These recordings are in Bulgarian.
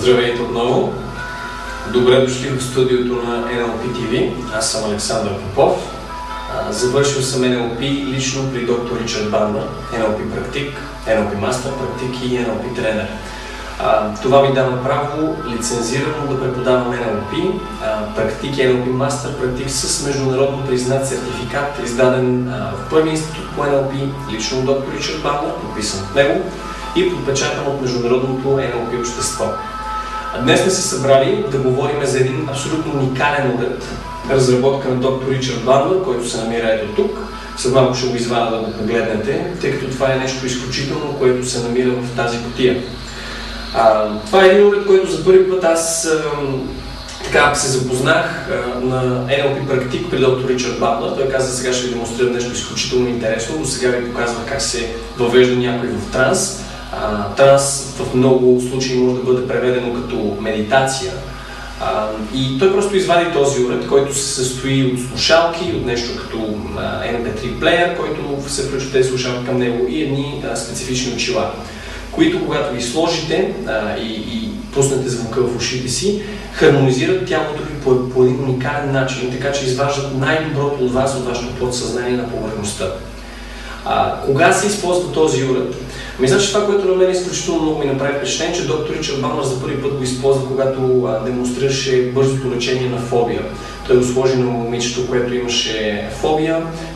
Здравейте отново! Добре дошли в студиото на NLP TV. Аз съм Александър Попов. Завършил съм NLP лично при доктор Ричард Бандър, NLP практик, NLP мастер практик и NLP тренер. Това ми дава право лицензирано да преподавам NLP практик, NLP мастер практик с международно признат сертификат, издаден в първи институт по NLP, лично от доктор Ричард Бандър, подписан от него и подпечатан от международното NLP общество. Днес сме се събрали да говорим за един абсолютно уникален уред, разработка на доктор Ричард Бандър, който се намира ето тук. След малко ще го извада да го погледнете, тъй като това е нещо изключително, което се намира в тази кутия. Това е един уред, който за първи път аз се запознах на NLP практик при доктор Ричард Бандър. Той каза, сега ще ви демонстрирам нещо изключително интересно. До сега ви показва как се въвежда някой в транс. Транс в много случаи може да бъде преведено като медитация. И той просто извади този уред, който се състои от слушалки, от нещо като MP3 плеер, който се включва тези слушалки към него и едни специфични очила, които когато ги сложите и пуснете звука в ушите си, хармонизират тялото ви по един уникален начин, така че изваждат най-доброто от вас, от вашето подсъзнание на повърхността. Кога се използва този уред? Значи това, което на мен изключително много ми направи впечатление, че доктор Ричард Бандър за първи път го използва, когато демонстрираше бързото лечение на фобия. Той го сложи на момичето, което имаше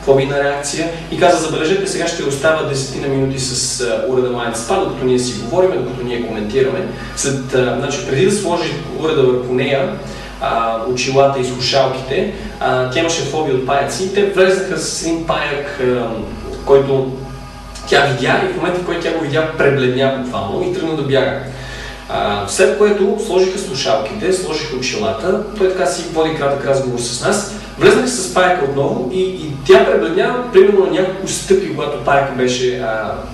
фобийна реакция и каза, забележете, сега ще оставя 10 на минути с уреда Mind Spa, докато ние си говорим, докато ние коментираме. Преди да сложи уреда върху нея, очилата и слушалките, тя имаше фобия от паяци и те влезнаха с един паяк, който тя видя и в момента, в който тя го видя, пребледня буквално и тръгна да бяга. След което сложиха слушалките, сложиха очилата, той така си води кратък разговор с нас, влезнах с паяка отново и тя пребледня примерно на няколко стъпки, когато паяка беше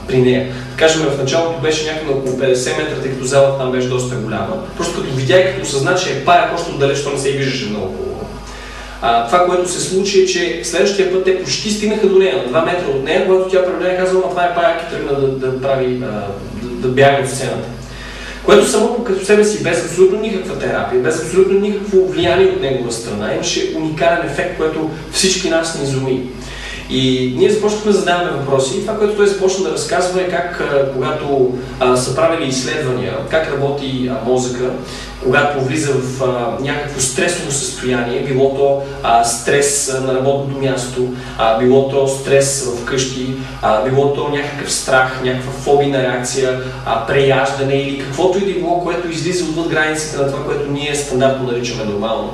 при нея. Да кажем, в началото беше някъде на около 50 метра, тъй като залата там беше доста голяма. Просто като видя и като осъзна, че е паяк, още отдалеч, то не се и виждаше много. Това, което се случи е, че следващия път те почти стигнаха до нея, на 2 метра от нея, когато тя пребледня казала, това е паяк и тръгна да бяга от сцената. Което само като себе си, без абсолютно никаква терапия, без абсолютно никакво влияние от негова страна, имаше уникален ефект, който всички нас ни изуми. И ние започнахме да задаваме въпроси и това, което той започна да разказва е как, когато са правили изследвания, как работи мозъка, когато влиза в някакво стресово състояние, било то стрес на работното място, било то стрес вкъщи, било то някакъв страх, някаква фобийна реакция, преяждане или каквото и да било, което излиза отвъд границите на това, което ние стандартно наричаме нормално.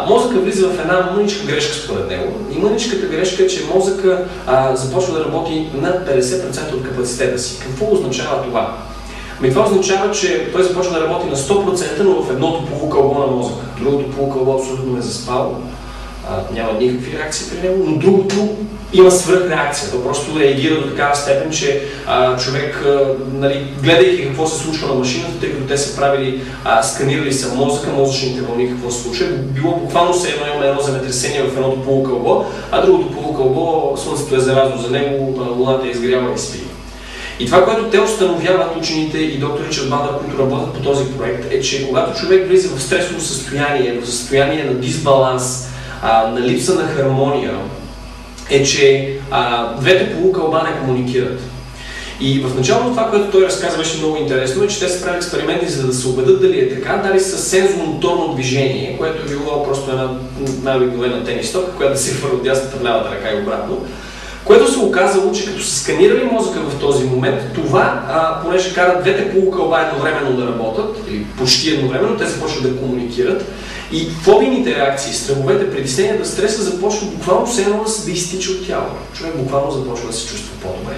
Мозъка влиза в една мъничка грешка според него. И мъничката грешка е, че мозъка започва да работи над 50% от капацитета си. Какво означава това? Това означава, че той започва да работи на 100%, но в едното полукълбо на мозъка. Другото полукълбо абсолютно е заспало, няма никакви реакции при него, но другото има свръхреакция. То просто реагира до такава степен, че човек, гледайки какво се случва на машината, тъй като те са правили, сканирали са мозъка, мозъчните вълни, какво се случва, било буквално все едно земетресение в едното полукълбо, а другото полукълбо, слънцето е заразно за него, луната е изгрява и спи. И това, което те установяват учените и доктор Ричард Бандър, които работят по този проект, е, че когато човек влиза в стресово състояние, в състояние на дисбаланс, на липса на хармония, е, че двете полукълба не комуникират. И в началото това, което той разказва, беше много интересно, е, че те са правили експерименти, за да се убедят дали е така, дали с сензомоторно движение, което е било просто една най-обикновена тенис топка, която да се хвърля от дясната в лявата ръка и обратно. Което се оказало, че като са сканирали мозъка в този момент, това, понеже карат двете полукълба едновременно да работят, или почти едновременно, те започват да комуникират и фобийните реакции, страховете, притесненията, стреса започват буквално все едно да изтича от тялото. Човек буквално започва да се чувства по-добре.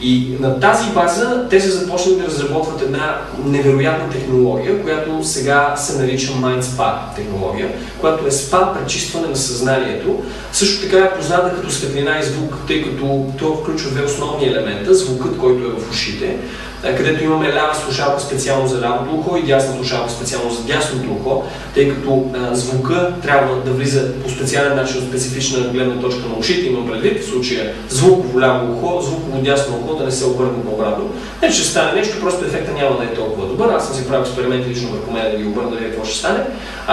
И на тази база те се започнали да разработват една невероятна технология, която сега се нарича Mind Spa технология, която е спа пречистване на съзнанието. Също така е позната като светлина и звук, тъй като това включва две основни елемента. Звукът, който е в ушите, където имаме лява слушалка специално за лявото ухо и дясна слушалка специално за дясното ухо, тъй като звука трябва да влиза по специален начин от специфична гледна точка на ушите, имам предвид, в случая звуково ляво ухо, звуково дясно ухо да не се обърне обратно. Не, че ще стане нещо, просто ефекта няма да е толкова добър. Аз съм си правил експерименти лично върху мен да ги обърна да видя какво ще стане.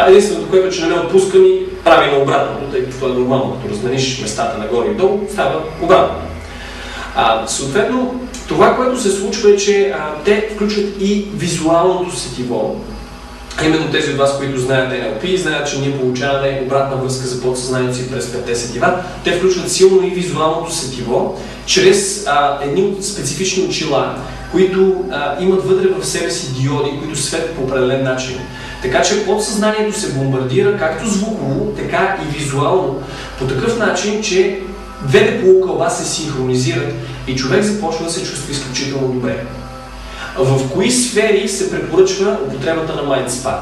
Единственото, което че не ме отпускам и прави на обратното, тъй като това е нормално, като размениш местата нагоре и долу, става обратно. Съответно, това, което се случва е, че те включват и визуалното сетиво. Именно тези от вас, които знаят NLP, знаят, че ние получаваме обратна връзка за подсъзнанието си през 5 сетива. Те включват силно и визуалното сетиво, чрез едни специфични очила, които имат вътре в себе си диоди, които светят по определен начин. Така че подсъзнанието се бомбардира както звуково, така и визуално, по такъв начин, че двете полукълба се синхронизират и човек започва да се чувства изключително добре. В кои сфери се препоръчва употребата на MindSpa?